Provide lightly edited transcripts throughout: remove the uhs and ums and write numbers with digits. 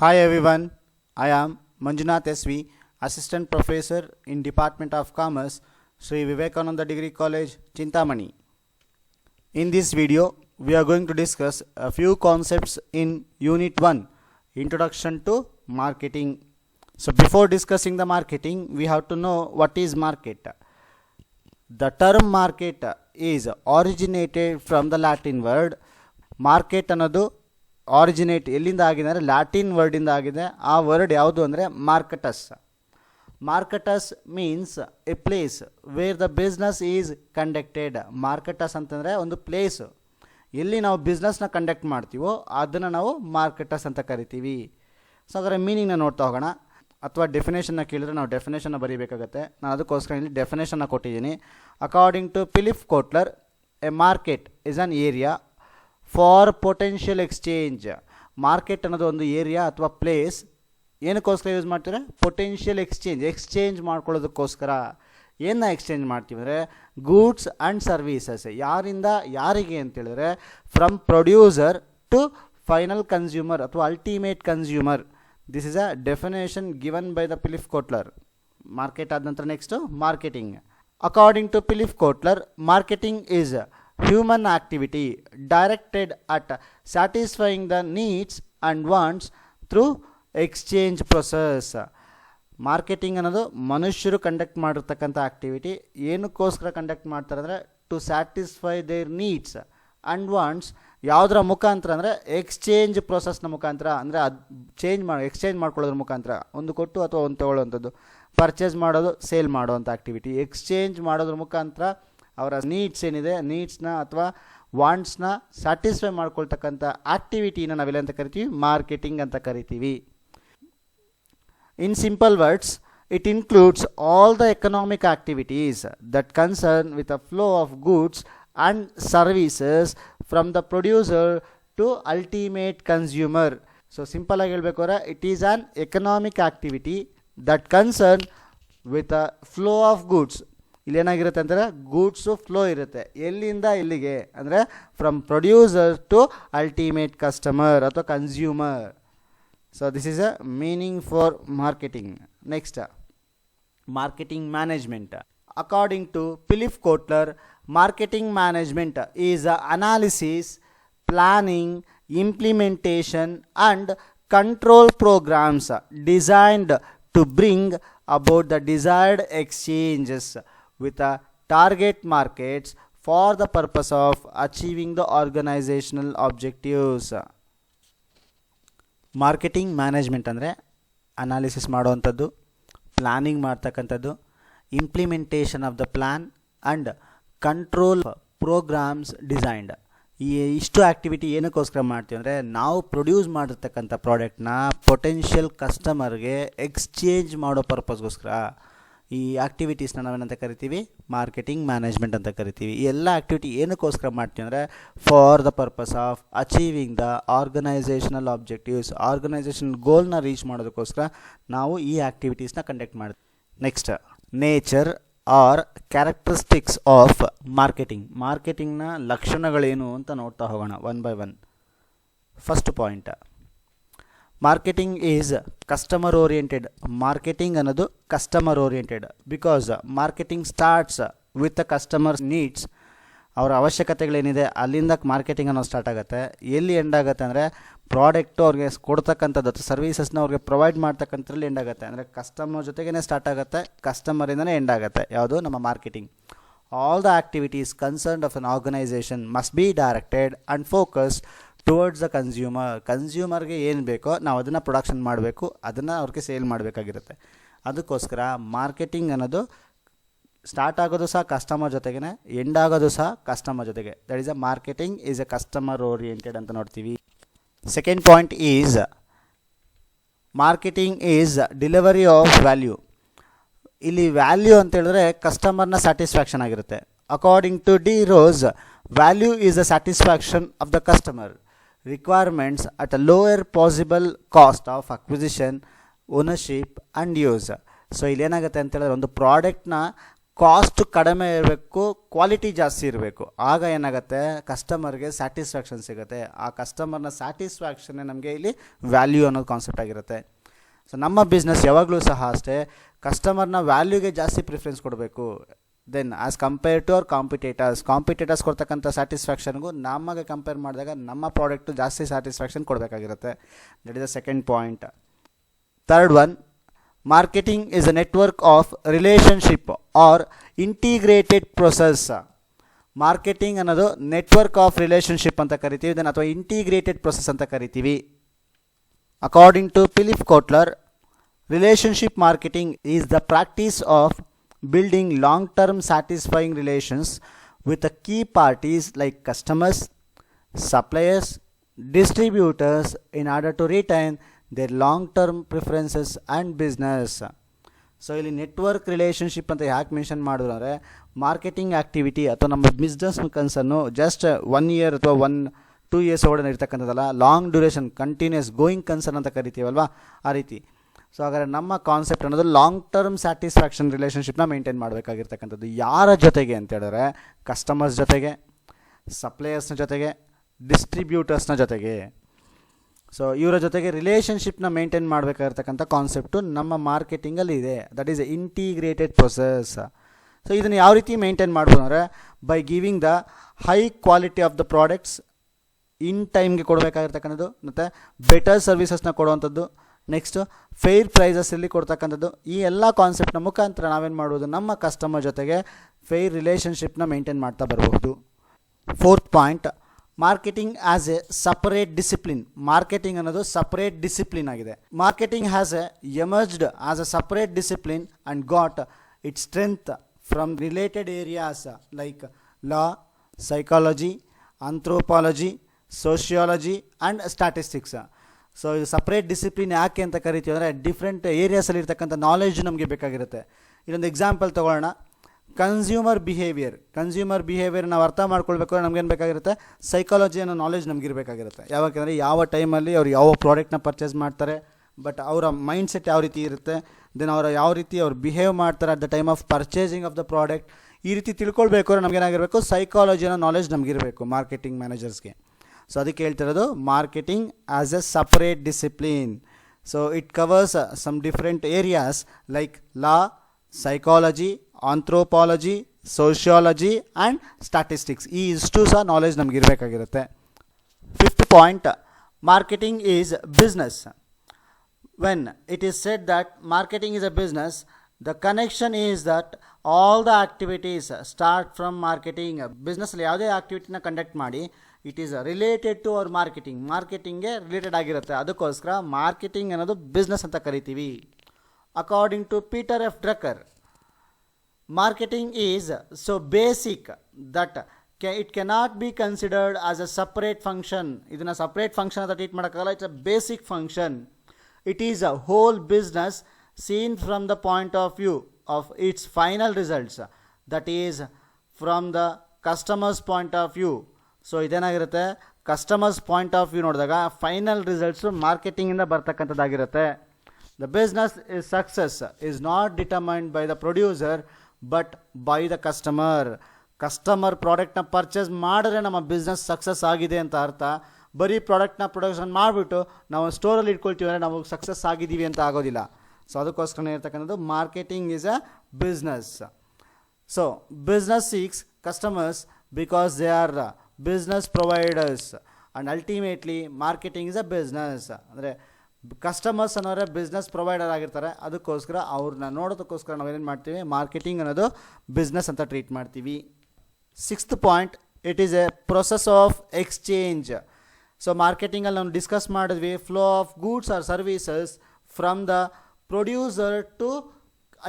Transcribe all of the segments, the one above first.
Hi everyone, I am Manjunath SV, Assistant Professor in Department of Commerce, Sri Vivekananda Degree College, Chintamani. In this video, we are going to discuss a few concepts in Unit 1, Introduction to Marketing. So before discussing the marketing, we have to know what is market. The term market is originated from the Latin word. Market ಅನ್ನೋದು originate ಎಲ್ಲಿಂದ ಆಗಿದೆ ಅಂದರೆ Latin ವರ್ಡಿಂದ ಆಗಿದೆ. ಆ word ಯಾವುದು ಅಂದರೆ markets. Markets means a place where the business is conducted. Markets ಅಂತಂದರೆ ಒಂದು ಪ್ಲೇಸು ಎಲ್ಲಿ ನಾವು ಬಿಸ್ನೆಸ್ನ ಕಂಡಕ್ಟ್ ಮಾಡ್ತೀವೋ ಅದನ್ನು ನಾವು ಮಾರ್ಕೆಟಸ್ ಅಂತ ಕರಿತೀವಿ. ಸೊ ಅದರ ಮೀನಿಂಗ್ನ ನೋಡ್ತಾ ಹೋಗೋಣ. ಅಥವಾ ಡೆಫಿನೇಷನ್ನ ಕೇಳಿದ್ರೆ ನಾವು ಡೆಫಿನೇಷನ್ನ ಬರೀಬೇಕಾಗತ್ತೆ. ನಾನು ಅದಕ್ಕೋಸ್ಕರ ಇಲ್ಲಿ ಡೆಫಿನೇಷನ್ನ ಕೊಟ್ಟಿದ್ದೀನಿ. According to Philip Kotler, a market is an area for potential exchange. Market ಅನ್ನೋದು ಒಂದು ಏರಿಯಾ ಅಥವಾ ಪ್ಲೇಸ್ ಏನಕ್ಕೋಸ್ಕರ ಯೂಸ್ ಮಾಡ್ತಾರೆ? ಪೊಟೆನ್ಷಿಯಲ್ ಎಕ್ಸ್ಚೇಂಜ್ ಮಾಡ್ಕೊಳ್ಳೋದಕ್ಕೋಸ್ಕರ. ಏನು ಎಕ್ಸ್ಚೇಂಜ್ ಮಾಡ್ತೀವಿ ಅಂದರೆ ಗೂಡ್ಸ್ ಆ್ಯಂಡ್ ಸರ್ವೀಸಸ್. ಯಾರಿಂದ ಯಾರಿಗೆ ಅಂತೇಳಿದ್ರೆ from producer to final consumer ಅಥವಾ ultimate consumer. This is a definition given by the Philip Kotler. Market ಆದ ನಂತರ next marketing. According to Philip Kotler, marketing is human activity directed at satisfying the needs and wants through exchange process. Marketing ಅನ್ನೋದು ಮನುಷ್ಯರು conduct ಮಾಡಿರ್ತಕ್ಕಂಥ activity. ಏನಕ್ಕೋಸ್ಕರ conduct ಮಾಡ್ತಾರೆ ಅಂದರೆ to satisfy their needs and wants. ಯಾವುದರ ಮುಖಾಂತರ ಅಂದರೆ ಎಕ್ಸ್ಚೇಂಜ್ ಪ್ರೊಸೆಸ್ನ ಮುಖಾಂತರ. ಅಂದರೆ ಅದು ಎಕ್ಸ್ಚೇಂಜ್ ಮಾಡ್ಕೊಳ್ಳೋದ್ರ ಮುಖಾಂತರ, ಒಂದು ಕೊಟ್ಟು ಅಥವಾ ಒಂದು ತೊಗೊಳ್ಳೋವಂಥದ್ದು. ಪರ್ಚೇಸ್ ಮಾಡೋದು, ಸೇಲ್ ಮಾಡೋವಂಥ ಆ್ಯಕ್ಟಿವಿಟಿ. ಎಕ್ಸ್ಚೇಂಜ್ ಮಾಡೋದ್ರ ಮುಖಾಂತರ ಅವರ ನೀಡ್ಸ್ ಏನಿದೆ, ನೀಡ್ಸ್ನ ಅಥವಾ ವಾಂಟ್ಸ್ನ ಸ್ಯಾಟಿಸ್ಫೈ ಮಾಡ್ಕೊಳ್ತಕ್ಕಂಥ ಆ್ಯಕ್ಟಿವಿಟಿನ ನಾವೆಲ್ಲ ಅಂತ ಕರಿತೀವಿ? ಮಾರ್ಕೆಟಿಂಗ್ ಅಂತ ಕರಿತೀವಿ. In simple words, it includes all the economic activities that concern with a flow of goods and services from the producer to ultimate consumer. So simple ಆಗಿ ಹೇಳಬೇಕು ಅಂದರೆ it is an economic activity that concern with a flow of goods. ಇಲ್ಲೇನಾಗಿರುತ್ತೆ ಅಂದರೆ goods flow ಇರುತ್ತೆ. ಎಲ್ಲಿಂದ ಎಲ್ಲಿಗೆ ಅಂದರೆ from producer to ultimate customer ಅಥವಾ consumer. So this is a meaning for marketing. Next, marketing management. According to Philip Kotler, marketing management is a analysis, planning, implementation and control programmes designed to bring about the desired exchanges with a target markets for the purpose of achieving the organizational objectives. Marketing management ಅಂದರೆ analysis ಮಾಡುವಂಥದ್ದು, planning ಮಾಡ್ತಕ್ಕಂಥದ್ದು, implementation of the plan and control programmes designed. ಈ ಇಷ್ಟು activity ಏನಕ್ಕೋಸ್ಕರ ಮಾಡ್ತೀವಿ ಅಂದರೆ ನಾವು produce ಮಾಡಿರ್ತಕ್ಕಂಥ ಪ್ರಾಡಕ್ಟ್ನ ಪೊಟೆನ್ಷಿಯಲ್ ಕಸ್ಟಮರ್ಗೆ ಎಕ್ಸ್ಚೇಂಜ್ ಮಾಡೋ ಪರ್ಪಸ್ಗೋಸ್ಕರ. ಈ ಆ್ಯಕ್ಟಿವಿಟೀಸ್ನ ನಾವೇನಂತ ಕರಿತೀವಿ? ಮಾರ್ಕೆಟಿಂಗ್ ಮ್ಯಾನೇಜ್ಮೆಂಟ್ ಅಂತ ಕರಿತೀವಿ. ಈ ಎಲ್ಲ ಆ್ಯಕ್ಟಿವಿಟಿ ಏನಕ್ಕೋಸ್ಕರ ಮಾಡ್ತೀವಿ ಅಂದರೆ for the purpose of achieving the organisational objectives. Organisation ಗೋಲ್ನ ರೀಚ್ ಮಾಡೋದಕ್ಕೋಸ್ಕರ ನಾವು ಈ ಆ್ಯಕ್ಟಿವಿಟೀಸ್ನ ಕಂಡಕ್ಟ್ ಮಾಡ್ತೀವಿ. Next, nature or characteristics of marketing. ಮಾರ್ಕೆಟಿಂಗ್ನ ಲಕ್ಷಣಗಳೇನು ಅಂತ ನೋಡ್ತಾ ಹೋಗೋಣ one by one. First point, marketing is customer oriented. Marketing ಅನ್ನೋದು customer oriented because marketing starts with the customers needs. ಅವರ ಅವಶ್ಯಕತೆಗಳೇನಿದೆ ಅಲ್ಲಿಂದ ಮಾರ್ಕೆಟಿಂಗ್ ಅನ್ನೋದು ಸ್ಟಾರ್ಟ್ ಆಗುತ್ತೆ. ಎಲ್ಲಿ ಎಂಡ್ ಆಗುತ್ತೆ ಅಂದರೆ ಪ್ರಾಡಕ್ಟು ಅವ್ರಿಗೆ ಕೊಡ್ತಕ್ಕಂಥದ್ದು ಅಥವಾ ಸರ್ವೀಸಸ್ನ ಅವ್ರಿಗೆ ಪ್ರೊವೈಡ್ ಮಾಡ್ತಕ್ಕಂಥದ್ರಲ್ಲಿ ಎಂಡ್ ಆಗುತ್ತೆ. ಅಂದರೆ ಕಸ್ಟಮರ್ ಜೊತೆಗೇ ಸ್ಟಾರ್ಟ್ ಆಗುತ್ತೆ, ಕಸ್ಟಮರಿಂದನೇ ಎಂಡ್ ಆಗುತ್ತೆ. ಯಾವುದು? ನಮ್ಮ marketing. All the activities concerned of an organisation must be directed and focused towards the consumer. ಕನ್ಸ್ಯೂಮರ್ಗೆ ಏನು ಬೇಕೋ ನಾವು ಅದನ್ನು ಪ್ರೊಡಕ್ಷನ್ ಮಾಡಬೇಕು, ಅದನ್ನು ಅವ್ರಿಗೆ ಸೇಲ್ ಮಾಡಬೇಕಾಗಿರುತ್ತೆ. ಅದಕ್ಕೋಸ್ಕರ ಮಾರ್ಕೆಟಿಂಗ್ ಅನ್ನೋದು ಸ್ಟಾರ್ಟ್ ಆಗೋದು ಸಹ ಕಸ್ಟಮರ್ ಜೊತೆಗೇ, ಎಂಡ್ ಆಗೋದು ಸಹ ಕಸ್ಟಮರ್ ಜೊತೆಗೆ. That is a marketing is a customer oriented ಅಂತ ನೋಡ್ತೀವಿ. Second point is marketing is delivery of value. ಇಲ್ಲಿ ವ್ಯಾಲ್ಯೂ ಅಂತ ಹೇಳಿದ್ರೆ ಕಸ್ಟಮರ್ನ ಸ್ಯಾಟಿಸ್ಫ್ಯಾಕ್ಷನ್ ಆಗಿರುತ್ತೆ. According to D Rose, value is the satisfaction of the customer requirements at a lower possible cost of acquisition, ownership and use. So ಇಲ್ಲೇನಾಗುತ್ತೆ ಅಂತ ಹೇಳಿದ್ರೆ ಒಂದು ಪ್ರಾಡಕ್ಟ್ನ ಕಾಸ್ಟ್ ಕಡಿಮೆ ಇರಬೇಕು, ಕ್ವಾಲಿಟಿ ಜಾಸ್ತಿ ಇರಬೇಕು. ಆಗ ಏನಾಗುತ್ತೆ, ಕಸ್ಟಮರ್ಗೆ ಸ್ಯಾಟಿಸ್ಫ್ಯಾಕ್ಷನ್ ಸಿಗುತ್ತೆ. ಆ ಕಸ್ಟಮರ್ನ ಸ್ಯಾಟಿಸ್ಫ್ಯಾಕ್ಷನ್ನೇ ನಮಗೆ ಇಲ್ಲಿ ವ್ಯಾಲ್ಯೂ ಅನ್ನೋದು ಕಾನ್ಸೆಪ್ಟ್ ಆಗಿರುತ್ತೆ. ಸೊ ನಮ್ಮ ಬಿಸ್ನೆಸ್ ಯಾವಾಗಲೂ ಸಹ ಅಷ್ಟೇ, ಕಸ್ಟಮರ್ನ ವ್ಯಾಲ್ಯೂಗೆ ಜಾಸ್ತಿ ಪ್ರಿಫರೆನ್ಸ್ ಕೊಡಬೇಕು. Then as compare to our competitors ಕೊಡ್ತಕ್ಕಂಥ ಸ್ಯಾಟಿಸ್ಫ್ಯಾಕ್ಷನ್ಗೂ ನಮಗೆ ಕಂಪೇರ್ ಮಾಡಿದಾಗ ನಮ್ಮ ಪ್ರಾಡಕ್ಟು ಜಾಸ್ತಿ ಸ್ಯಾಟಿಸ್ಫ್ಯಾಕ್ಷನ್ ಕೊಡಬೇಕಾಗಿರುತ್ತೆ. That is the second point. Third one, marketing is a network of relationship or integrated process. Marketing ಅನ್ನೋದು ನೆಟ್ವರ್ಕ್ ಆಫ್ ರಿಲೇಷನ್ಶಿಪ್ ಅಂತ ಕರಿತೀವಿ, ದೆನ್ ಅಥವಾ ಇಂಟಿಗ್ರೇಟೆಡ್ ಪ್ರೊಸೆಸ್ ಅಂತ ಕರಿತೀವಿ. According to Philip Kotler, relationship marketing is the practice of building long-term satisfying relations with the key parties like customers, suppliers, distributors in order to retain their long-term preferences and business. So ಇಲ್ಲಿ network relationship ಅಂತ ಯಾಕೆ mention ಮಾಡಿದ್ರು ಅಂದರೆ, marketing activity ಅಥವಾ ನಮ್ಮ business ಕನ್ಸನ್ನು just 1 year ಅಥವಾ 1-2 years ಒಳಗಡೆ ಇರ್ತಕ್ಕಂಥದ್ದಲ್ಲ, long duration continues going concern ಅಂತ ಕರಿತೀವಲ್ವಾ, ಆ ರೀತಿ. ಸೊ ಹಾಗಾದರೆ ನಮ್ಮ ಕಾನ್ಸೆಪ್ಟ್ ಅನ್ನೋದು ಲಾಂಗ್ ಟರ್ಮ್ ಸ್ಯಾಟಿಸ್ಫ್ಯಾಕ್ಷನ್ ರಿಲೇಷನ್ಶಿಪ್ನ ಮೇಂಟೈನ್ ಮಾಡಬೇಕಾಗಿರ್ತಕ್ಕಂಥದ್ದು. ಯಾರ ಜೊತೆಗೆ ಅಂತ ಹೇಳಿದ್ರೆ, ಕಸ್ಟಮರ್ಸ್ ಜೊತೆಗೆ, ಸಪ್ಲೈಯರ್ಸ್ನ ಜೊತೆಗೆ, ಡಿಸ್ಟ್ರಿಬ್ಯೂಟರ್ಸ್ನ ಜೊತೆಗೆ. ಸೊ ಇವರ ಜೊತೆಗೆ ರಿಲೇಷನ್ಶಿಪ್ನ ಮೇಂಟೈನ್ ಮಾಡಬೇಕಾಗಿರ್ತಕ್ಕಂಥ ಕಾನ್ಸೆಪ್ಟು ನಮ್ಮ ಮಾರ್ಕೆಟಿಂಗಲ್ಲಿ ಇದೆ. That is integrated process. So ಇದನ್ನು ಯಾವ ರೀತಿ ಮೇಂಟೈನ್ ಮಾಡ್ಬೋದು ಅಂದರೆ, by giving the high quality of the products in ಟೈಮ್ಗೆ ಕೊಡಬೇಕಾಗಿರ್ತಕ್ಕಂಥದ್ದು, ಮತ್ತು ಬೆಟರ್ ಸರ್ವಿಸಸ್ನ ಕೊಡುವಂಥದ್ದು, ನೆಕ್ಸ್ಟು ಫೇರ್ ಪ್ರೈಸಸ್ಸಲ್ಲಿ ಕೊಡ್ತಕ್ಕಂಥದ್ದು. ಈ ಎಲ್ಲ ಕಾನ್ಸೆಪ್ಟ್ನ ಮುಖಾಂತರ ನಾವೇನು ಮಾಡ್ಬೋದು, ನಮ್ಮ ಕಸ್ಟಮರ್ ಜೊತೆಗೆ ಫೇರ್ ರಿಲೇಷನ್ಶಿಪ್ನ ಮೇಂಟೈನ್ ಮಾಡ್ತಾ ಬರಬಹುದು. Fourth point, marketing as A separate discipline. Marketing ಅನ್ನೋದು ಸಪರೇಟ್ ಡಿಸಿಪ್ಲಿನ್ ಆಗಿದೆ. Marketing has emerged as a separate discipline and got it strength from related areas like law, psychology, anthropology, sociology and statistics. So ಇದು separate discipline ಯಾಕೆ ಅಂತ ಕರಿತೀವಿ ಅಂದರೆ, different ಏರಿಯಾಸಲ್ಲಿ ಇರ್ತಕ್ಕಂಥ knowledge ನಮಗೆ ಬೇಕಾಗಿರುತ್ತೆ. ಇದೊಂದು ಎಕ್ಸಾಂಪಲ್ ತೊಗೊಳ್ಳೋಣ. ಕನ್ಸ್ಯೂಮರ್ ಬಿಹೇವಿಯರ್ ನಾವು ಅರ್ಥ ಮಾಡ್ಕೊಳ್ಬೇಕು, ನಮಗೇನು ಬೇಕಾಗಿರುತ್ತೆ, ಸೈಕಾಲಜಿ ಅನ್ನೋ ನಾಲೆಜ್ ನಮಗಿರಬೇಕಾಗಿರುತ್ತೆ. ಯಾವಾಗಂದರೆ ಯಾವ ಟೈಮಲ್ಲಿ ಅವ್ರು ಯಾವ ಪ್ರಾಡಕ್ಟ್ನ ಪರ್ಚೇಸ್ ಮಾಡ್ತಾರೆ, ಬಟ್ ಅವರ ಮೈಂಡ್ ಸೆಟ್ ಯಾವ ರೀತಿ ಇರುತ್ತೆ, ದೆನ್ ಅವರ ಯಾವ ರೀತಿ ಅವ್ರು ಬಿಹೇವ್ ಮಾಡ್ತಾರೆ at the time of purchasing of the product. ಈ ರೀತಿ ತಿಳ್ಕೊಳ್ಬೇಕು ಅಂದರೆ ನಮಗೇನಾಗಿರಬೇಕು, ಸೈಕಾಲಜಿ ಅನ್ನೋ ನಾಲೆಜ್ ನಮಗಿರಬೇಕು ಮಾರ್ಕೆಟಿಂಗ್ ಮ್ಯಾನೇಜರ್ಸ್ಗೆ. ಸೊ ಅದಕ್ಕೆ ಹೇಳ್ತಿರೋದು marketing as a separate discipline. So it covers some different areas like law, psychology, anthropology, sociology and statistics. ಈ ಇಷ್ಟು ಸಹ ನಾಲೆಜ್ ನಮಗಿರಬೇಕಾಗಿರುತ್ತೆ. Fifth point, marketing is business. When it is said that marketing is a business, the connection is that all the activities start from marketing. ಬಿಸ್ನೆಸ್ಸಲ್ಲಿ ಯಾವುದೇ ಆಕ್ಟಿವಿಟಿನ conduct ಮಾಡಿ, it is related to our ಮಾರ್ಕೆಟಿಂಗ್ಗೆ related ಆಗಿರುತ್ತೆ. ಅದಕ್ಕೋಸ್ಕರ marketing ಅನ್ನೋದು business ಅಂತ ಕರಿತೀವಿ. According to Peter F Drucker, marketing is so basic that it cannot be considered as a separate function. ಇದನ್ನು ಸಪ್ರೇಟ್ ಫಂಕ್ಷನ್ ಅಂತ ಟ್ರೀಟ್ ಮಾಡೋಕ್ಕಾಗಲ್ಲ. It's a basic function. It is a whole business seen from the point of view of its final results, that is from the customers point of view. So ಇದೇನಾಗಿರುತ್ತೆ, customers point of view ನೋಡಿದಾಗ final results ಮಾರ್ಕೆಟಿಂಗಿಂದ ಬರ್ತಕ್ಕಂಥದ್ದಾಗಿರುತ್ತೆ. The business is success is not determined by the producer but by the customer ಪ್ರಾಡಕ್ಟ್ನ purchase ಮಾಡಿದ್ರೆ ನಮ್ಮ business success ಆಗಿದೆ ಅಂತ ಅರ್ಥ. ಬರೀ ಪ್ರಾಡಕ್ಟ್ನ ಪ್ರೊಡಕ್ಷನ್ ಮಾಡಿಬಿಟ್ಟು ನಾವು ಸ್ಟೋರಲ್ಲಿ ಇಟ್ಕೊಳ್ತೀವಿ ಅಂದರೆ ನಾವು ಸಕ್ಸಸ್ ಆಗಿದ್ದೀವಿ ಅಂತ ಆಗೋದಿಲ್ಲ. ಸೊ ಅದಕ್ಕೋಸ್ಕರ ಇರ್ತಕ್ಕಂಥದ್ದು marketing is a business. So business seeks customers because they are business providers and ultimately marketing is a business. ಅಂದರೆ ಕಸ್ಟಮರ್ಸ್ ಅನ್ನೋರೆ ಬಿಸ್ನೆಸ್ ಪ್ರೊವೈಡರ್ ಆಗಿರ್ತಾರೆ. ಅದಕ್ಕೋಸ್ಕರ ಅವ್ರನ್ನ ನೋಡೋದಕ್ಕೋಸ್ಕರ ನಾವೇನು ಮಾಡ್ತೀವಿ, ಮಾರ್ಕೆಟಿಂಗ್ ಅನ್ನೋದು ಬಿಸ್ನೆಸ್ ಅಂತ ಟ್ರೀಟ್ ಮಾಡ್ತೀವಿ. Sixth point, it is a process of exchange. So ಮಾರ್ಕೆಟಿಂಗಲ್ಲಿ ನಾವು ಡಿಸ್ಕಸ್ ಮಾಡಿದ್ವಿ, flow of goods R services from the producer to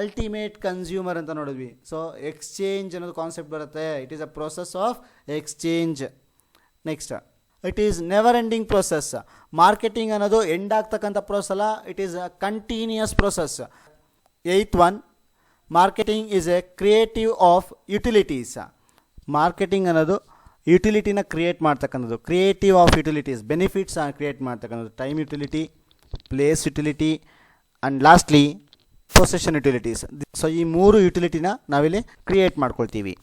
ultimate consumer ಅಂತ ನೋಡಿದ್ವಿ. ಸೊ ಎಕ್ಸ್ಚೇಂಜ್ ಅನ್ನೋದು ಕಾನ್ಸೆಪ್ಟ್ ಬರುತ್ತೆ. It is a process of exchange. Next, it is never ending process. Marketing ಅನ್ನೋದು end ಆಗ್ತಕ್ಕಂಥ process ಅಲ್ಲ, it is a continuous process. Eighth one, marketing is a creative of utilities. Marketing ಅನ್ನೋದು ಯುಟಿಲಿಟಿನ create ಮಾಡ್ತಕ್ಕಂಥದ್ದು, creative of utilities, benefits create ಮಾಡ್ತಕ್ಕಂಥದ್ದು, time utility, place utility and lastly possession utilities. So ಈ 3 ಯುಟಿಲಿಟಿನ ನಾವಿಲ್ಲಿ create ಮಾಡ್ಕೊಳ್ತೀವಿ.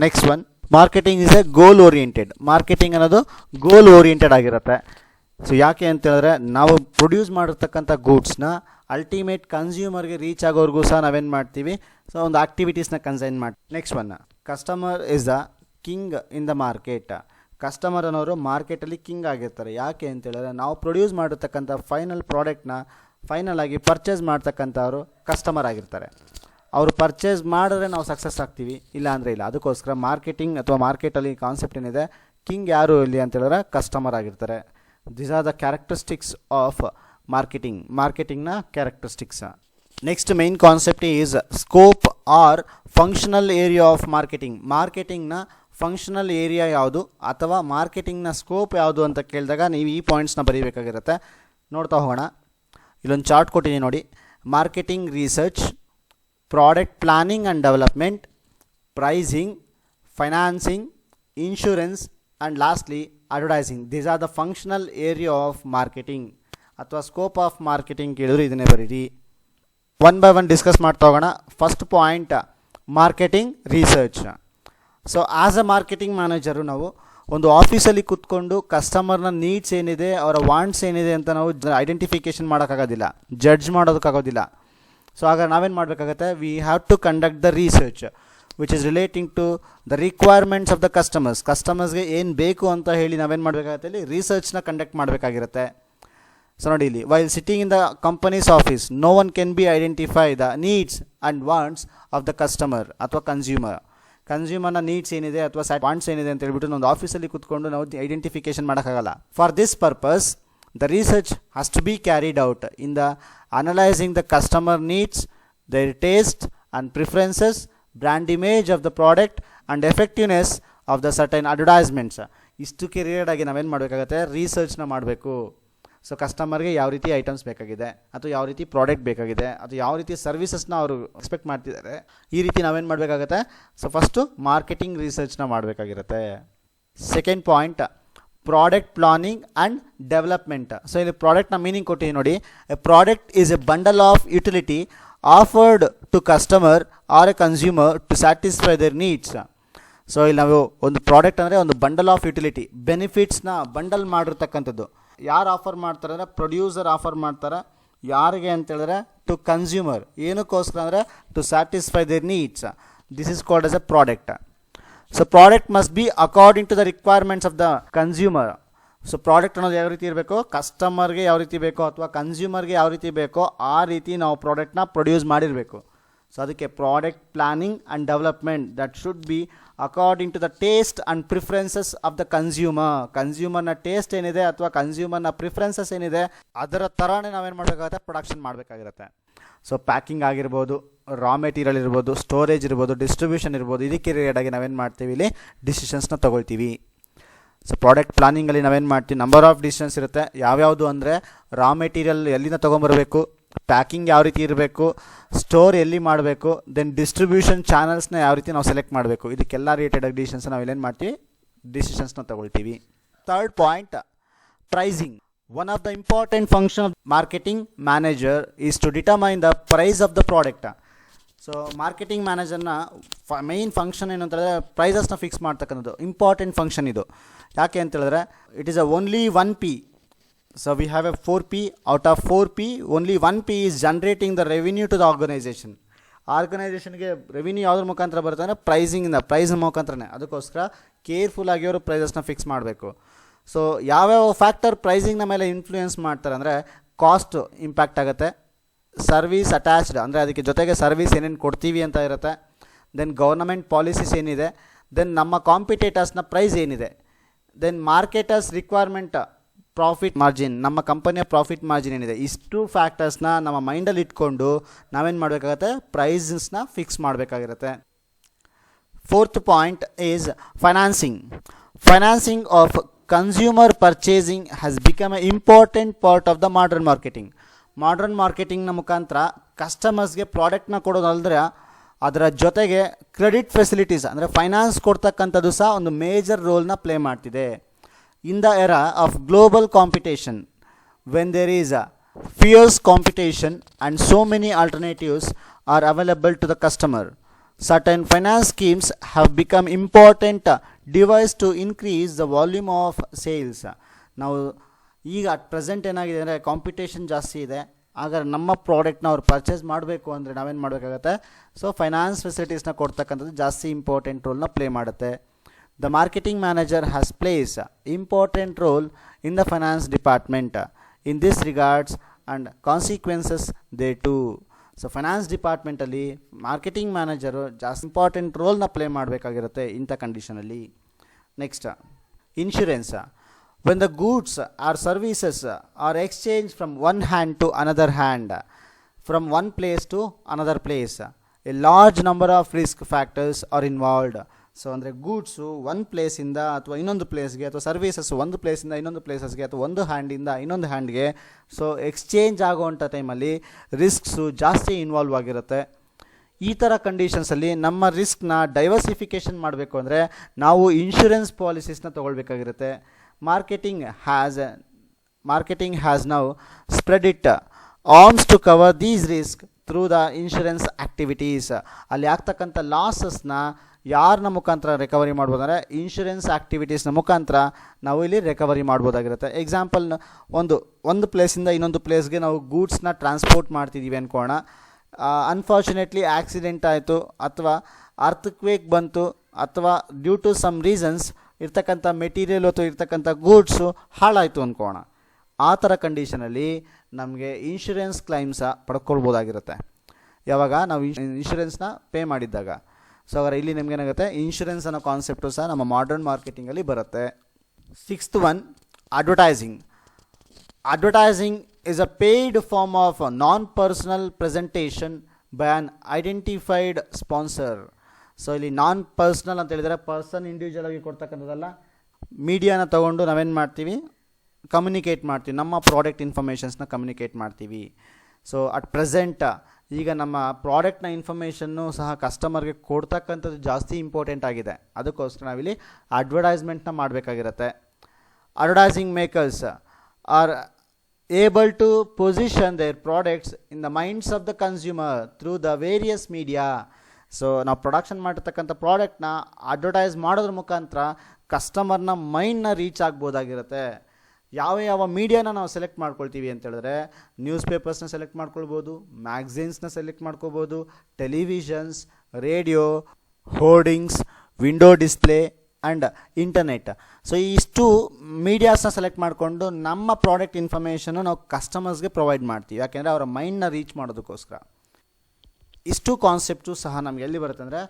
Next one, marketing is a goal oriented. Marketing ಅನ್ನೋದು goal oriented ಆಗಿರುತ್ತೆ. ಸೊ ಯಾಕೆ ಅಂತ ಹೇಳಿದ್ರೆ ನಾವು ಪ್ರೊಡ್ಯೂಸ್ ಮಾಡಿರ್ತಕ್ಕಂಥ ಗೂಡ್ಸ್ನ ಅಲ್ಟಿಮೇಟ್ ಕನ್ಸ್ಯೂಮರ್ಗೆ ರೀಚ್ ಆಗೋವರೆಗೂ ಸಹ ನಾವೇನು ಮಾಡ್ತೀವಿ, ಸೊ ಒಂದು ಆಕ್ಟಿವಿಟೀಸ್ನ ಕನ್ಸೈನ್ ಮಾಡಿ. Next one, customer is the king in the market. Customer ಅನ್ನೋರು ಮಾರ್ಕೆಟಲ್ಲಿ ಕಿಂಗ್ ಆಗಿರ್ತಾರೆ. ಯಾಕೆ ಅಂತ ಹೇಳಿದ್ರೆ ನಾವು ಪ್ರೊಡ್ಯೂಸ್ ಮಾಡಿರ್ತಕ್ಕಂಥ ಫೈನಲ್ ಪ್ರಾಡಕ್ಟ್ನ ಫೈನಲ್ ಆಗಿ ಪರ್ಚೇಸ್ ಮಾಡ್ತಕ್ಕಂಥವ್ರು ಕಸ್ಟಮರ್ ಆಗಿರ್ತಾರೆ. ಅವರು ಪರ್ಚೇಸ್ ಮಾಡಿದ್ರೆ ನಾವು ಸಕ್ಸಸ್ ಆಗ್ತೀವಿ, ಇಲ್ಲ ಅಂದರೆ ಇಲ್ಲ. ಅದಕ್ಕೋಸ್ಕರ ಮಾರ್ಕೆಟಿಂಗ್ ಅಥವಾ ಮಾರ್ಕೆಟಲ್ಲಿ ಕಾನ್ಸೆಪ್ಟ್ ಏನಿದೆ, ಕಿಂಗ್ ಯಾರು ಇಲ್ಲಿ ಅಂತ ಹೇಳಿದ್ರೆ ಕಸ್ಟಮರ್ ಆಗಿರ್ತಾರೆ. These are the characteristics of marketing. ಮಾರ್ಕೆಟಿಂಗ್ನ characteristics. Next main concept is scope or functional area of marketing. ಮಾರ್ಕೆಟಿಂಗ್ನ ಫಂಕ್ಷನಲ್ ಏರಿಯಾ ಯಾವುದು ಅಥವಾ ಮಾರ್ಕೆಟಿಂಗ್ನ ಸ್ಕೋಪ್ ಯಾವುದು ಅಂತ ಕೇಳಿದಾಗ ನೀವು ಈ ಪಾಯಿಂಟ್ಸ್ನ ಬರೀಬೇಕಾಗಿರುತ್ತೆ. ನೋಡ್ತಾ ಹೋಗೋಣ. ಇಲ್ಲೊಂದು ಚಾರ್ಟ್ ಕೊಟ್ಟಿದ್ದೀನಿ ನೋಡಿ. Marketing research, product planning and development, pricing, financing, insurance and lastly advertising. These are the functional area of marketing ಅಥವಾ ಸ್ಕೋಪ್ ಆಫ್ ಮಾರ್ಕೆಟಿಂಗ್ ಕೇಳಿದ್ರು ಇದನ್ನೇ ಬರೀರಿ. ಒನ್ ಬೈ ಒನ್ ಡಿಸ್ಕಸ್ ಮಾಡ್ತಾ ಹೋಗೋಣ. First point, marketing research. So as a marketing manager ನಾವು ಒಂದು ಆಫೀಸಲ್ಲಿ ಕೂತ್ಕೊಂಡು ಕಸ್ಟಮರ್ನ ನೀಡ್ಸ್ ಏನಿದೆ, ಅವರ ವಾಂಟ್ಸ್ ಏನಿದೆ ಅಂತ ನಾವು ಐಡೆಂಟಿಫಿಕೇಷನ್ ಮಾಡೋಕ್ಕಾಗೋದಿಲ್ಲ, ಜಡ್ಜ್ ಮಾಡೋದಕ್ಕಾಗೋದಿಲ್ಲ. ಸೊ ಆಗ ನಾವೇನು ಮಾಡಬೇಕಾಗತ್ತೆ, we have to conduct the research which is relating to the requirements of the customers. ಕಸ್ಟಮರ್ಸ್ಗೆ ಏನು ಬೇಕು ಅಂತ ಹೇಳಿ ನಾವೇನು ಮಾಡಬೇಕಾಗತ್ತೆ, ಇಲ್ಲಿ ರಿಸರ್ಚ್ನ ಕಂಡಕ್ಟ್ ಮಾಡಬೇಕಾಗಿರುತ್ತೆ. ಸೊ ನೋಡಿ ಇಲ್ಲಿ, while sitting in the company's office no one can be identify the needs and wants of the customer ಅಥವಾ ಕನ್ಸ್ಯೂಮರ್. ಕನ್ಸ್ಯೂಮರ್ನ ನೀಡ್ಸ್ ಏನಿದೆ ಅಥವಾ ವಾಂಟ್ಸ್ ಏನಿದೆ ಅಂತ ಹೇಳ್ಬಿಟ್ಟು ಒಂದು ಆಫೀಸಲ್ಲಿ ಕೂತ್ಕೊಂಡು ನಾವು ಐಡೆಂಟಿಫಿಕೇಷನ್ ಮಾಡೋಕ್ಕಾಗಲ್ಲ. For this purpose the research has to be carried out in the analysing the customer needs, their taste and preferences, brand image of the product and effectiveness of the certain advertisements. ಇಷ್ಟು ಕ್ಲಿಯರಾಗಿ ನಾವೇನು ಮಾಡಬೇಕಾಗತ್ತೆ, ರಿಸರ್ಚ್ನ ಮಾಡಬೇಕು. So ಕಸ್ಟಮರ್ಗೆ ಯಾವ ರೀತಿ items ಬೇಕಾಗಿದೆ ಅಥವಾ ಯಾವ ರೀತಿ ಪ್ರಾಡಕ್ಟ್ ಬೇಕಾಗಿದೆ ಅಥವಾ ಯಾವ ರೀತಿ ಸರ್ವಿಸಸ್ನ ಅವರು ಎಕ್ಸ್ಪೆಕ್ಟ್ ಮಾಡ್ತಿದ್ದಾರೆ, ಈ ರೀತಿ ನಾವೇನು ಮಾಡಬೇಕಾಗತ್ತೆ. ಸೊ ಫಸ್ಟು ಮಾರ್ಕೆಟಿಂಗ್ ರಿಸರ್ಚ್ನ ಮಾಡಬೇಕಾಗಿರುತ್ತೆ. Second point, product planning and development. So ಇಲ್ಲಿ ಪ್ರಾಡಕ್ಟ್ನ ಮೀನಿಂಗ್ ಕೊಟ್ಟಿದ್ದೀನಿ ನೋಡಿ. A product is a bundle of utility offered to customer or a consumer to satisfy their needs. So ಇಲ್ಲಿ ನಾವು ಒಂದು ಪ್ರಾಡಕ್ಟ್ ಅಂದರೆ ಒಂದು ಬಂಡಲ್ ಆಫ್ ಯುಟಿಲಿಟಿ, ಬೆನಿಫಿಟ್ಸ್ನ ಬಂಡಲ್ ಮಾಡಿರ್ತಕ್ಕಂಥದ್ದು. ಯಾರು ಆಫರ್ ಮಾಡ್ತಾರೆ ಅಂದರೆ ಪ್ರೊಡ್ಯೂಸರ್ ಆಫರ್ ಮಾಡ್ತಾರೆ. ಯಾರಿಗೆ ಅಂತ ಹೇಳಿದ್ರೆ ಟು ಕನ್ಸ್ಯೂಮರ್. ಏನಕ್ಕೋಸ್ಕರ ಅಂದರೆ to satisfy their needs. This is called as a product. So product must be according to the requirements of the consumer. So product ಅನ್ನೋದು ಯಾವ ರೀತಿ ಇರಬೇಕು, ಕಸ್ಟಮರ್ಗೆ ಯಾವ ರೀತಿ ಬೇಕೋ ಅಥವಾ ಕನ್ಸ್ಯೂಮರ್ಗೆ ಯಾವ ರೀತಿ ಬೇಕೋ ಆ ರೀತಿ ನಾವು ಪ್ರಾಡಕ್ಟ್ನ ಪ್ರೊಡ್ಯೂಸ್ ಮಾಡಿರಬೇಕು. ಸೊ ಅದಕ್ಕೆ product planning and development that should be according to the taste and preferences of the consumer. ಕನ್ಸ್ಯೂಮರ್ನ ಟೇಸ್ಟ್ ಏನಿದೆ ಅಥವಾ ಕನ್ಸ್ಯೂಮರ್ನ ಪ್ರಿಫರೆನ್ಸಸ್ ಏನಿದೆ ಅದರ ಥರನೇ ನಾವೇನು ಮಾಡಬೇಕಾಗುತ್ತೆ, ಪ್ರೊಡಕ್ಷನ್ ಮಾಡಬೇಕಾಗಿರುತ್ತೆ. ಸೊ ಪ್ಯಾಕಿಂಗ್ ಆಗಿರ್ಬೋದು, ರಾ ಮೆಟೀರಿಯಲ್ ಇರ್ಬೋದು, ಸ್ಟೋರೇಜ್ ಇರ್ಬೋದು, ಡಿಸ್ಟ್ರಿಬ್ಯೂಷನ್ ಇರ್ಬೋದು, ಇದಕ್ಕೆ ರಿಲೇಟಾಗಿ ನಾವೇನು ಮಾಡ್ತೀವಿ, ಇಲ್ಲಿ ಡಿಸಿಷನ್ಸ್ನ ತೊಗೊಳ್ತೀವಿ. ಸೊ ಪ್ರಾಡಕ್ಟ್ ಪ್ಲಾನಿಂಗಲ್ಲಿ ನಾವೇನು ಮಾಡ್ತೀವಿ, ನಂಬರ್ ಆಫ್ ಡಿಸಿಷನ್ಸ್ ಇರುತ್ತೆ. ಯಾವ್ಯಾವುದು ಅಂದರೆ ರಾ ಮೆಟೀರಿಯಲ್ ಎಲ್ಲಿಂದ ತೊಗೊಂಬರಬೇಕು, ಪ್ಯಾಕಿಂಗ್ ಯಾವ ರೀತಿ ಇರಬೇಕು, ಸ್ಟೋರ್ ಎಲ್ಲಿ ಮಾಡಬೇಕು, ದೆನ್ ಡಿಸ್ಟ್ರಿಬ್ಯೂಷನ್ ಚಾನಲ್ಸ್ನ ಯಾವ ರೀತಿ ನಾವು ಸೆಲೆಕ್ಟ್ ಮಾಡಬೇಕು, ಇದಕ್ಕೆಲ್ಲ ರಿಲೇಟೆಡ್ ಡಿಸಿಷನ್ಸ್ ನಾವು ಇಲ್ಲೇನು ಮಾಡ್ತೀವಿ, ಡಿಸಿಷನ್ಸ್ನ ತೊಗೊಳ್ತೀವಿ. Third point, pricing. One of the important function of marketing manager is to determine the price of the product. So marketing ಮ್ಯಾನೇಜರ್ನ ಮೈನ್ ಫಂಕ್ಷನ್ ಏನು ಅಂತ ಹೇಳಿದ್ರೆ ಪ್ರೈಸಸ್ನ ಫಿಕ್ಸ್ ಮಾಡ್ತಕ್ಕಂಥದ್ದು ಇಂಪಾರ್ಟೆಂಟ್ ಫಂಕ್ಷನ್ ಇದು. ಯಾಕೆ ಅಂತ ಹೇಳಿದ್ರೆ it is a only 1P. So we have a 4P. Out of 4P, only 1P is generating the revenue to the organization. ಆರ್ಗನೈಸೇಷನ್ಗೆ ರೆವಿನ್ಯೂ ಯಾವುದ್ರ ಮುಖಾಂತರ ಬರುತ್ತೆ ಅಂದರೆ ಪ್ರೈಸಿಂಗಿಂದ, ಪ್ರೈಸ್ ಮುಖಾಂತರನೇ. ಅದಕ್ಕೋಸ್ಕರ ಕೇರ್ಫುಲ್ ಆಗಿ ಅವರು ಪ್ರೈಸಸ್ನ ಫಿಕ್ಸ್ ಮಾಡಬೇಕು. ಸೊ ಯಾವ್ಯಾವ ಫ್ಯಾಕ್ಟರ್ ಪ್ರೈಸಿಂಗ್ನ ಮೇಲೆ ಇನ್ಫ್ಲೂಯೆನ್ಸ್ ಮಾಡ್ತಾರೆ ಅಂದರೆ ಕಾಸ್ಟ್ ಇಂಪ್ಯಾಕ್ಟ್ ಆಗುತ್ತೆ, ಸರ್ವಿಸ್ ಅಟ್ಯಾಚ್ಡ್ ಅಂದರೆ ಅದಕ್ಕೆ ಜೊತೆಗೆ ಸರ್ವಿಸ್ ಏನೇನು ಕೊಡ್ತೀವಿ ಅಂತ ಇರುತ್ತೆ, ದೆನ್ ಗೌರ್ನಮೆಂಟ್ ಪಾಲಿಸೀಸ್ ಏನಿದೆ, ದೆನ್ ನಮ್ಮ ಕಾಂಪಿಟೇಟರ್ಸ್ನ ಪ್ರೈಸ್ ಏನಿದೆ, then marketers requirement, profit margin, ನಮ್ಮ ಕಂಪನಿಯ ಪ್ರಾಫಿಟ್ ಮಾರ್ಜಿನ್ ಏನಿದೆ. ಇಷ್ಟು ಫ್ಯಾಕ್ಟರ್ಸ್ನ ನಮ್ಮ ಮೈಂಡಲ್ಲಿ ಇಟ್ಕೊಂಡು ನಾವೇನು ಮಾಡಬೇಕಾಗತ್ತೆ, ಪ್ರೈಸಸ್ನ ಫಿಕ್ಸ್ ಮಾಡಬೇಕಾಗಿರುತ್ತೆ. Fourth point is financing. Financing of consumer purchasing has become a important part of the modern marketing. Modern ಮಾರ್ಕೆಟಿಂಗ್ನ ಮುಖಾಂತರ ಕಸ್ಟಮರ್ಸ್ಗೆ ಪ್ರಾಡಕ್ಟ್ನ ಕೊಡೋದಲ್ಲದ್ರೆ ಅದರ ಜೊತೆಗೆ ಕ್ರೆಡಿಟ್ ಫೆಸಿಲಿಟೀಸ್ ಅಂದರೆ ಫೈನಾನ್ಸ್ ಕೊಡ್ತಕ್ಕಂಥದ್ದು ಸಹ ಒಂದು ಮೇಜರ್ ರೋಲ್ನ ಪ್ಲೇ ಮಾಡ್ತಿದೆ. In the era of global competition, when there is a Fierce competition and so many alternatives are available to the customer. Certain finance schemes have become important device to increase the volume of sales. ನಾವು ಈಗ at present ಏನಾಗಿದೆ ಅಂದರೆ competition ಜಾಸ್ತಿ ಇದೆ. ಹಾಗಾದ್ರೆ ನಮ್ಮ ಪ್ರಾಡಕ್ಟ್ನ ಅವ್ರು ಪರ್ಚೇಸ್ ಮಾಡಬೇಕು ಅಂದರೆ ನಾವೇನು ಮಾಡಬೇಕಾಗತ್ತೆ? ಸೊ ಫೈನಾನ್ಸ್ ಫೆಸಿಲಿಟೀಸ್ನ ಕೊಡ್ತಕ್ಕಂಥದ್ದು ಜಾಸ್ತಿ ಇಂಪಾರ್ಟೆಂಟ್ ರೋಲ್ನ ಪ್ಲೇ ಮಾಡುತ್ತೆ. The marketing manager has placed important role in the finance department in this regards and consequences they too. So finance ಡಿಪಾರ್ಟ್ಮೆಂಟಲ್ಲಿ ಮಾರ್ಕೆಟಿಂಗ್ ಮ್ಯಾನೇಜರು ಜಾಸ್ತಿ ಇಂಪಾರ್ಟೆಂಟ್ ರೋಲ್ನ ಪ್ಲೇ ಮಾಡಬೇಕಾಗಿರುತ್ತೆ ಇಂಥ ಕಂಡೀಷನಲ್ಲಿ. Next, insurance. When the goods R services are exchange from one hand to another hand, from one place to another place, a large number of risk factors are involved. So ಅಂದರೆ goods ಒಂದು ಪ್ಲೇಸಿಂದ ಅಥವಾ ಇನ್ನೊಂದು ಪ್ಲೇಸ್ಗೆ, ಅಥವಾ services ಒಂದು ಪ್ಲೇಸಿಂದ ಇನ್ನೊಂದು ಪ್ಲೇಸಸ್ಗೆ, ಅಥವಾ ಒಂದು ಹ್ಯಾಂಡಿಂದ ಇನ್ನೊಂದು ಹ್ಯಾಂಡ್ಗೆ ಸೊ ಎಕ್ಸ್ಚೇಂಜ್ ಆಗೋವಂಥ ಟೈಮಲ್ಲಿ ರಿಸ್ಕ್ಸು ಜಾಸ್ತಿ ಇನ್ವಾಲ್ವ್ ಆಗಿರುತ್ತೆ. ಈ ಥರ ಕಂಡೀಷನ್ಸಲ್ಲಿ ನಮ್ಮ ರಿಸ್ಕ್ನ ಡೈವರ್ಸಿಫಿಕೇಷನ್ ಮಾಡಬೇಕು ಅಂದರೆ ನಾವು ಇನ್ಶೂರೆನ್ಸ್ ಪಾಲಿಸೀಸ್ನ ತೊಗೊಳ್ಬೇಕಾಗಿರುತ್ತೆ. Marketing has now spread it arms to cover these risk through the insurance activities. ಅಲ್ಲಿ ಆಗ್ತಕ್ಕಂಥ ಲಾಸಸ್ನ ಯಾರನ್ನ ಮುಖಾಂತರ ರಿಕವರಿ ಮಾಡ್ಬೋದು ಅಂದರೆ ಇನ್ಶೂರೆನ್ಸ್ ಆ್ಯಕ್ಟಿವಿಟೀಸ್ನ ಮುಖಾಂತರ ನಾವು ಇಲ್ಲಿ ರಿಕವರಿ ಮಾಡ್ಬೋದಾಗಿರುತ್ತೆ. ಎಕ್ಸಾಂಪಲ್, ಒಂದು ಪ್ಲೇಸಿಂದ ಇನ್ನೊಂದು ಪ್ಲೇಸ್ಗೆ ನಾವು ಗೂಡ್ಸ್ನ ಟ್ರಾನ್ಸ್ಪೋರ್ಟ್ ಮಾಡ್ತಿದ್ದೀವಿ ಅಂದ್ಕೋಣ. ಅನ್ಫಾರ್ಚುನೇಟ್ಲಿ ಆಕ್ಸಿಡೆಂಟ್ ಆಯಿತು, ಅಥವಾ ಅರ್ಥಕ್ವೇಕ್ ಬಂತು, ಅಥವಾ ಡ್ಯೂ ಟು ಸಮ್ ರೀಸನ್ಸ್ ಇರ್ತಕ್ಕಂಥ ಮೆಟೀರಿಯಲ್ ಅಥವಾ ಇರ್ತಕ್ಕಂಥ ಗೂಡ್ಸು ಹಾಳಾಯಿತು ಅಂದ್ಕೋಣ. ಆ ಥರ ಕಂಡೀಷನಲ್ಲಿ ನಮಗೆ ಇನ್ಶೂರೆನ್ಸ್ ಕ್ಲೈಮ್ಸ ಪಡ್ಕೊಳ್ಬೋದಾಗಿರುತ್ತೆ ಯಾವಾಗ ನಾವು ಇನ್ಶೂರೆನ್ಸ್ನ ಪೇ ಮಾಡಿದ್ದಾಗ. ಸೊ ಹಾಗಾದ್ರೆ ಇಲ್ಲಿ ನಿಮ್ಗೇನಾಗುತ್ತೆ, ಇನ್ಶೂರೆನ್ಸ್ ಅನ್ನೋ ಕಾನ್ಸೆಪ್ಟು ಸಹ ನಮ್ಮ ಮಾಡರ್ನ್ ಮಾರ್ಕೆಟಿಂಗಲ್ಲಿ ಬರುತ್ತೆ. Sixth one, advertising. Advertising is a paid form of non personal presentation by an identified sponsor. So ಇಲ್ಲಿ ನಾನ್ ಪರ್ಸ್ನಲ್ ಅಂತ ಹೇಳಿದರೆ ಪರ್ಸನ್ ಇಂಡಿವಿಜುವಲ್ ಆಗಿ ಕೊಡ್ತಕ್ಕಂಥದ್ದಲ್ಲ. ಮೀಡಿಯಾನ ತೊಗೊಂಡು ನಾವೇನು ಮಾಡ್ತೀವಿ, ಕಮ್ಯುನಿಕೇಟ್ ಮಾಡ್ತೀವಿ, ನಮ್ಮ ಪ್ರಾಡಕ್ಟ್ ಇನ್ಫಾರ್ಮೇಷನ್ಸ್ನ ಕಮ್ಯುನಿಕೇಟ್ ಮಾಡ್ತೀವಿ. ಸೊ ಅಟ್ ಪ್ರೆಸೆಂಟ್ ಈಗ ನಮ್ಮ ಪ್ರಾಡಕ್ಟ್ನ ಇನ್ಫಾರ್ಮೇಷನ್ನು ಸಹ ಕಸ್ಟಮರ್ಗೆ ಕೊಡ್ತಕ್ಕಂಥದ್ದು ಜಾಸ್ತಿ ಇಂಪಾರ್ಟೆಂಟ್ ಆಗಿದೆ. ಅದಕ್ಕೋಸ್ಕರ ನಾವಿಲ್ಲಿ ಅಡ್ವರ್ಟೈಸ್ಮೆಂಟ್ನ ಮಾಡಬೇಕಾಗಿರುತ್ತೆ. Advertising makers are able to position their products in the minds of the consumer through the various media. So ನಾವು ಪ್ರೊಡಕ್ಷನ್ ಮಾಡಿರ್ತಕ್ಕಂಥ ಪ್ರಾಡಕ್ಟ್ನ ಅಡ್ವರ್ಟೈಸ್ ಮಾಡೋದ್ರ ಮುಖಾಂತರ ಕಸ್ಟಮರ್ನ ಮೈಂಡ್ನ ರೀಚ್ ಆಗ್ಬೋದಾಗಿರುತ್ತೆ. ಯಾವ ಮೀಡಿಯಾನ ನಾವು ಸೆಲೆಕ್ಟ್ ಮಾಡ್ಕೊಳ್ತೀವಿ ಅಂತ ಹೇಳಿದ್ರೆ, ನ್ಯೂಸ್ ಪೇಪರ್ಸ್ನ ಸೆಲೆಕ್ಟ್ ಮಾಡ್ಕೊಳ್ಬೋದು, ಮ್ಯಾಗ್ಝಿನ್ಸ್ನ ಸೆಲೆಕ್ಟ್ ಮಾಡ್ಕೋಬೋದು, televisions, radio, hoardings, window display and internet. So ಇಷ್ಟು ಮೀಡಿಯಾಸ್ನ ಸೆಲೆಕ್ಟ್ ಮಾಡಿಕೊಂಡು ನಮ್ಮ ಪ್ರಾಡಕ್ಟ್ ಇನ್ಫಾರ್ಮೇಷನ್ನು ನಾವು ಕಸ್ಟಮರ್ಸ್ಗೆ ಪ್ರೊವೈಡ್ ಮಾಡ್ತೀವಿ, ಯಾಕೆಂದರೆ ಅವರ ಮೈಂಡ್ನ ರೀಚ್ ಮಾಡೋದಕ್ಕೋಸ್ಕರ. ಇಷ್ಟು ಕಾನ್ಸೆಪ್ಟು ಸಹ ನಮ್ಗೆ ಎಲ್ಲಿ ಬರುತ್ತೆ ಅಂದರೆ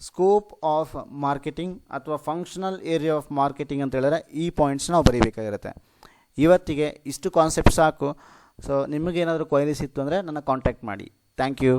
ಸ್ಕೋಪ್ ಆಫ್ ಮಾರ್ಕೆಟಿಂಗ್ ಅಥವಾ ಫಂಕ್ಷನಲ್ ಏರಿಯಾ ಆಫ್ ಮಾರ್ಕೆಟಿಂಗ್ ಅಂತ ಹೇಳಿದ್ರೆ ಈ ಪಾಯಿಂಟ್ಸ್ ನಾವು ಬರೀಬೇಕಾಗಿರುತ್ತೆ. ಇವತ್ತಿಗೆ ಇಷ್ಟು ಕಾನ್ಸೆಪ್ಟ್ ಸಾಕು. ಸೊ ನಿಮಗೇನಾದರೂ ಕ್ವೈರೀಸ್ ಇತ್ತು ಅಂದರೆ ನನ್ನ ಕಾಂಟ್ಯಾಕ್ಟ್ ಮಾಡಿ. Thank you.